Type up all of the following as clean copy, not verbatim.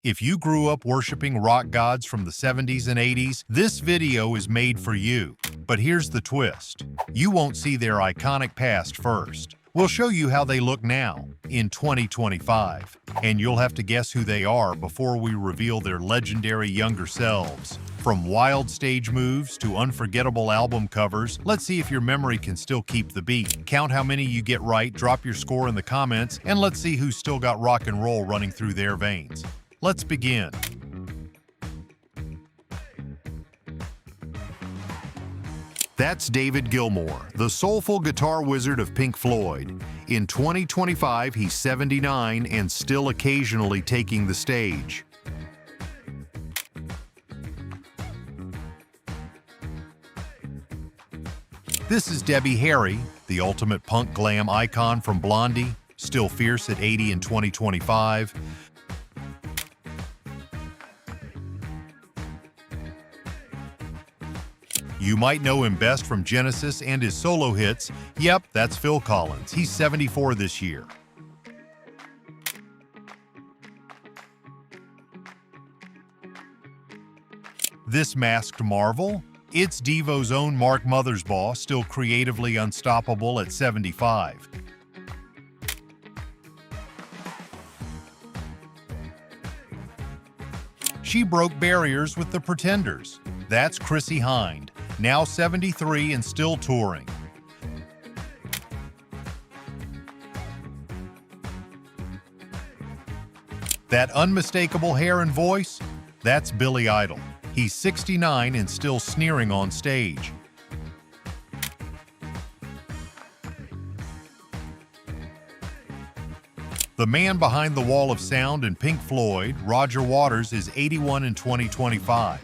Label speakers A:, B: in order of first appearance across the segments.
A: If you grew up worshiping rock gods from the 70s and 80s, this video is made for you. But here's the twist. You won't see their iconic past first. We'll show you how they look now, in 2025. And you'll have to guess who they are before we reveal their legendary younger selves. From wild stage moves to unforgettable album covers, let's see if your memory can still keep the beat. Count how many you get right, drop your score in the comments, and let's see who's still got rock and roll running through their veins. Let's begin. That's David Gilmour, the soulful guitar wizard of Pink Floyd. In 2025, he's 79 and still occasionally taking the stage. This is Debbie Harry, the ultimate punk glam icon from Blondie, still fierce at 80 in 2025. You might know him best from Genesis and his solo hits. Yep, that's Phil Collins. He's 74 this year. This masked marvel? It's Devo's own Mark Mothersbaugh, still creatively unstoppable at 75. She broke barriers with the Pretenders. That's Chrissie Hynde, now 73 and still touring. That unmistakable hair and voice? That's Billy Idol. He's 69 and still sneering on stage. The man behind the wall of sound in Pink Floyd, Roger Waters, is 81 in 2025.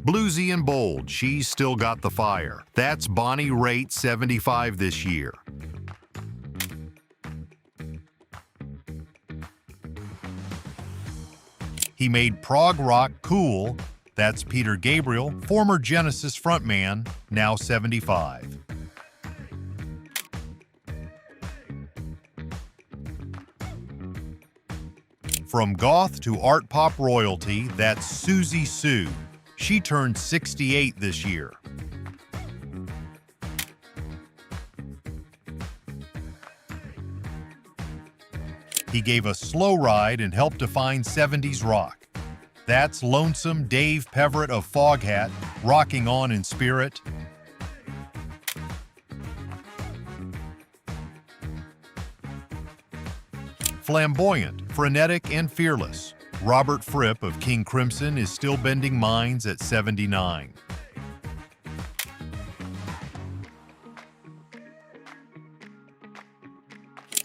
A: Bluesy and bold, she's still got the fire. That's Bonnie Raitt, 75 this year. He made prog rock cool. That's Peter Gabriel, former Genesis frontman, now 75. From goth to art pop royalty, that's Susie Sue. She turned 68 this year. He gave us Slow Ride and helped define 70s rock. That's lonesome Dave Peverett of Foghat, rocking on in spirit. Flamboyant, frenetic, and fearless, Robert Fripp of King Crimson is still bending minds at 79.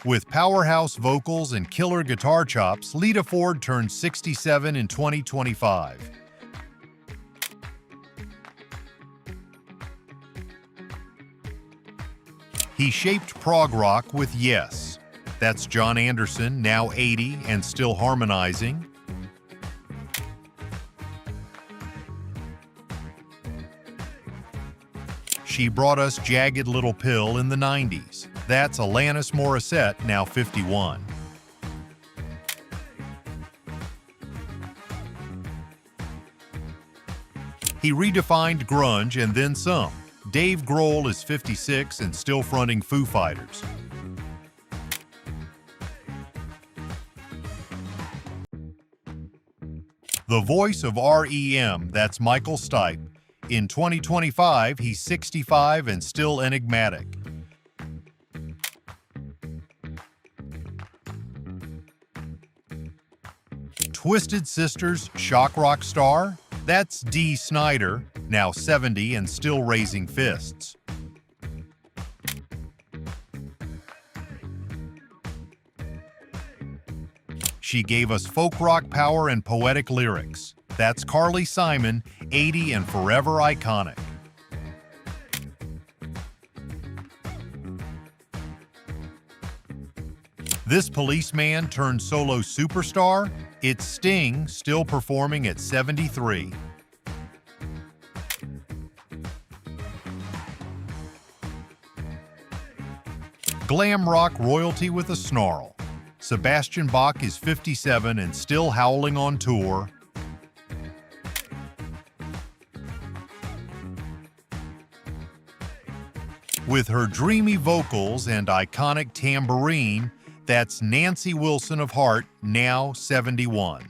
A: With powerhouse vocals and killer guitar chops, Lita Ford turned 67 in 2025. He shaped prog rock with Yes. That's John Anderson, now 80 and still harmonizing. She brought us Jagged Little Pill in the 90s. That's Alanis Morissette, now 51. He redefined grunge and then some. Dave Grohl is 56 and still fronting Foo Fighters. The voice of REM, that's Michael Stipe. In 2025, he's 65 and still enigmatic. Twisted Sister's shock rock star? That's Dee Snider, now 70 and still raising fists. She gave us folk rock power and poetic lyrics. That's Carly Simon, 80 and forever iconic. This policeman turned solo superstar? It's Sting, still performing at 73. Glam rock royalty with a snarl. Sebastian Bach is 57 and still howling on tour. With her dreamy vocals and iconic tambourine, that's Nancy Wilson of Heart, now 71.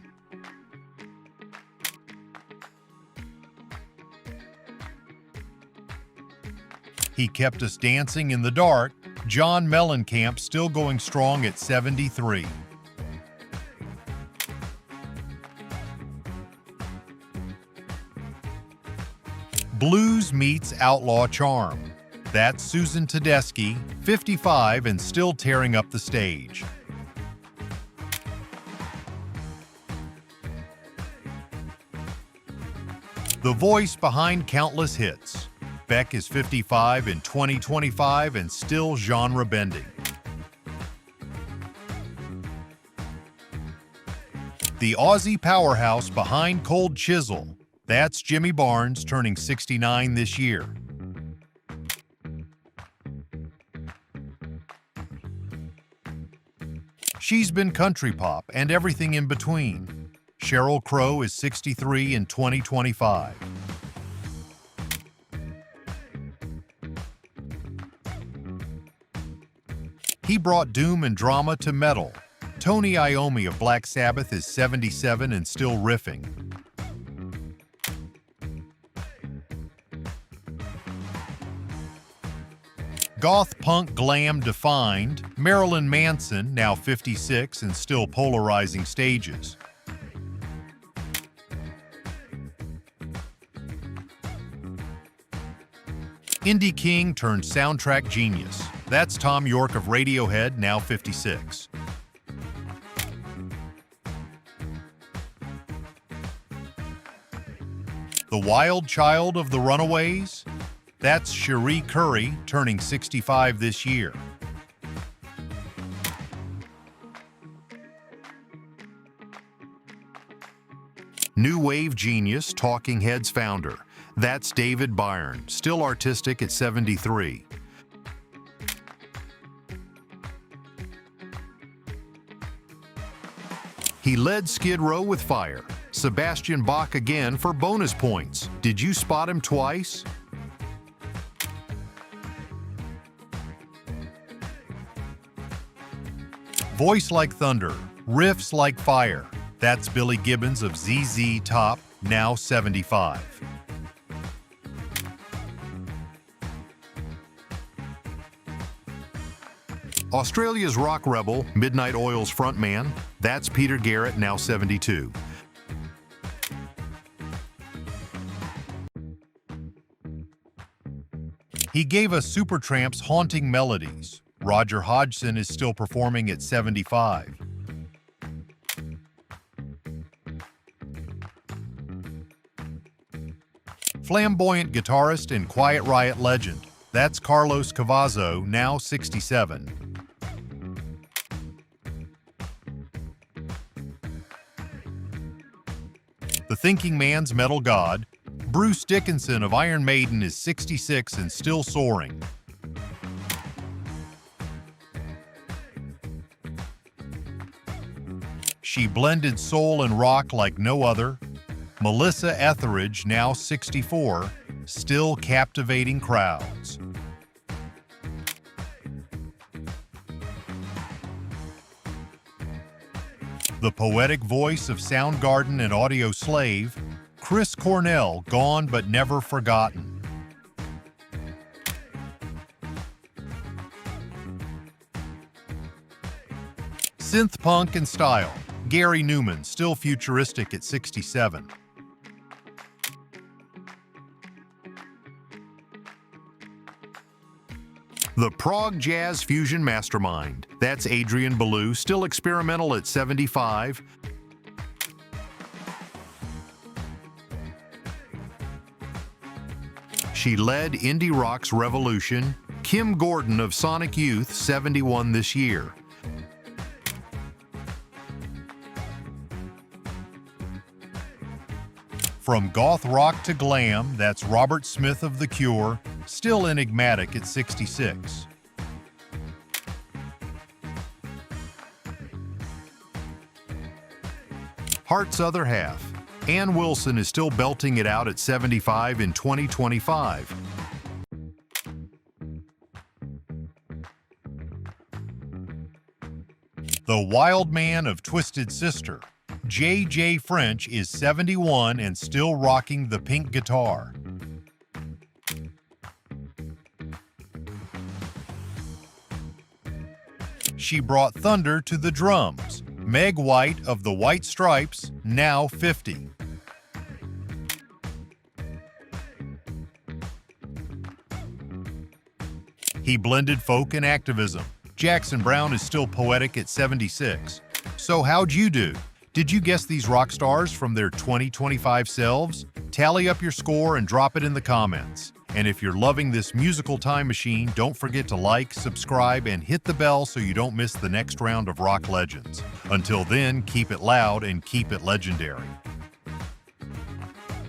A: He kept us dancing in the dark. John Mellencamp still going strong at 73. Blues meets outlaw charm. That's Susan Tedeschi, 55 and still tearing up the stage. The voice behind countless hits. Beck is 55 in 2025 and still genre-bending. The Aussie powerhouse behind Cold Chisel. That's Jimmy Barnes, turning 69 this year. She's been country pop and everything in between. Sheryl Crow is 63 in 2025. He brought doom and drama to metal. Tony Iommi of Black Sabbath is 77 and still riffing. Goth punk glam defined, Marilyn Manson, now 56 and still polarizing stages. Indie king turned soundtrack genius. That's Tom York of Radiohead, now 56. The wild child of the Runaways? That's Cherie Currie, turning 65 this year. New wave genius, Talking Heads founder. That's David Byrne, still artistic at 73. He led Skid Row with fire. Sebastian Bach again for bonus points. Did you spot him twice? Voice like thunder, riffs like fire. That's Billy Gibbons of ZZ Top, now 75. Australia's rock rebel, Midnight Oil's frontman, that's Peter Garrett, now 72. He gave us Supertramp's haunting melodies. Roger Hodgson is still performing at 75. Flamboyant guitarist and Quiet Riot legend, that's Carlos Cavazo, now 67. The thinking man's metal god, Bruce Dickinson of Iron Maiden is 66 and still soaring. She blended soul and rock like no other. Melissa Etheridge, now 64, still captivating crowds. The poetic voice of Soundgarden and Audio Slave, Chris Cornell, gone but never forgotten. Synth punk and style, Gary Newman, still futuristic at 67. The prog jazz fusion mastermind, that's Adrian Belew, still experimental at 75. She led indie rock's revolution. Kim Gordon of Sonic Youth, 71 this year. From goth rock to glam, that's Robert Smith of The Cure, still enigmatic at 66. Heart's other half. Ann Wilson is still belting it out at 75 in 2025. The wild man of Twisted Sister. J.J. French is 71 and still rocking the pink guitar. She brought thunder to the drums. Meg White of the White Stripes, now 50. He blended folk and activism. Jackson Browne is still poetic at 76. So how'd you do? Did you guess these rock stars from their 2025 selves? Tally up your score and drop it in the comments. And if you're loving this musical time machine, don't forget to like, subscribe, and hit the bell so you don't miss the next round of Rock Legends. Until then, keep it loud and keep it legendary.